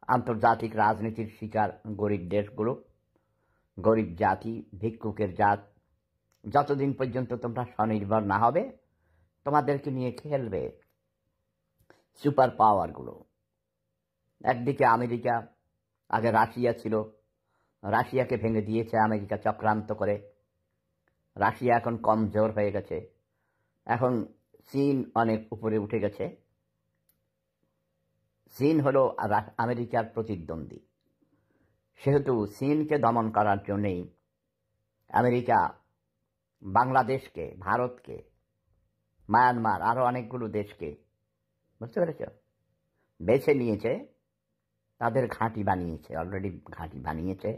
আন্তর্জাতিক রাজনীতির শিকার গরিব দেশগুলো, গরিব জাতি, ভিক্ষুকের জাত। যতদিন পর্যন্ত তোমরা স্বনির্ভর না হবে, তোমাদেরকে নিয়ে খেলবে সুপার পাওয়ারগুলো। একদিকে আমেরিকা, আগে রাশিয়া ছিল, রাশিয়াকে ভেঙে দিয়েছে আমেরিকা চক্রান্ত করে। রাশিয়া এখন কমজোর হয়ে গেছে। এখন চীন অনেক উপরে উঠে গেছে। চীন হলো আমেরিকার প্রতিদ্বন্দ্বী। সেহেতু চীনকে দমন করার জন্যই আমেরিকা বাংলাদেশকে, ভারতকে, মায়ানমার, আরো অনেকগুলো দেশকে, বুঝতে পেরেছ, বেছে নিয়েছে, তাদের ঘাঁটি বানিয়েছে, অলরেডি ঘাঁটি বানিয়েছে।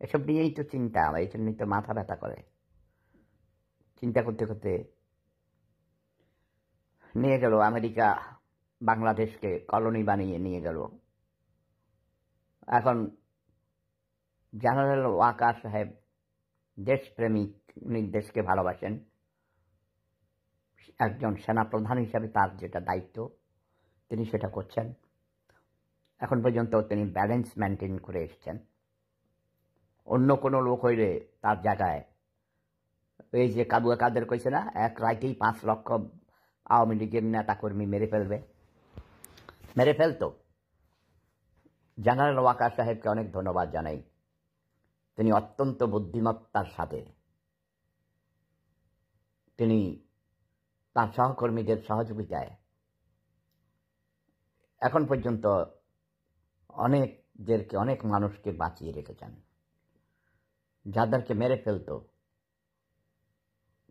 এসব নিয়েই তো চিন্তা, এই জন্যই তো মাথা ব্যথা করে। চিন্তা করতে করতে নিয়ে গেল আমেরিকা বাংলাদেশকে কলোনি বানিয়ে নিয়ে গেল। এখন জেনারেল ওয়াকার সাহেব দেশপ্রেমিক, উনি দেশকে ভালোবাসেন। একজন সেনাপ্রধান হিসাবে তার যেটা দায়িত্ব তিনি সেটা করছেন। এখন পর্যন্ত তিনি ব্যালেন্স মেনটেন করে এসেছেন। অন্য কোনো লোক হইলে তার জায়গায়, এই যে কাবুয়া কাদের কইছে না, এক রাইতেই 5 লক্ষ আওয়ামী লীগের নেতাকর্মী মেরে ফেলতো। জেনারেল ওয়াকার সাহেবকে অনেক ধন্যবাদ জানাই। তিনি অত্যন্ত বুদ্ধিমত্তার সাথে তিনি তার সহকর্মীদের সহযোগিতায় এখন পর্যন্ত অনেক মানুষকে বাঁচিয়ে রেখেছেন। যাদেরকে মেরে ফেলতো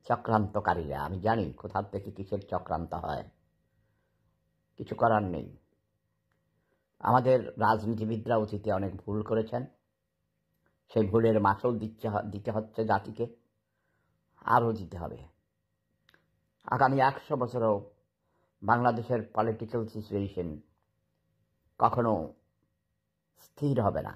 চক্রান্তকারীরা, আমি জানি কোথা থেকে কিসের চক্রান্ত হয়, কিছু করার নেই। আমাদের রাজনীতিবিদরা অতীতে অনেক ভুল করেছেন, সেই ভুলের মাসুল দিতে হচ্ছে জাতিকে, আরও দিতে হবে। আগামী 100 বছরেও বাংলাদেশের পলিটিক্যাল সিচুয়েশন কখনো স্থির হবে না।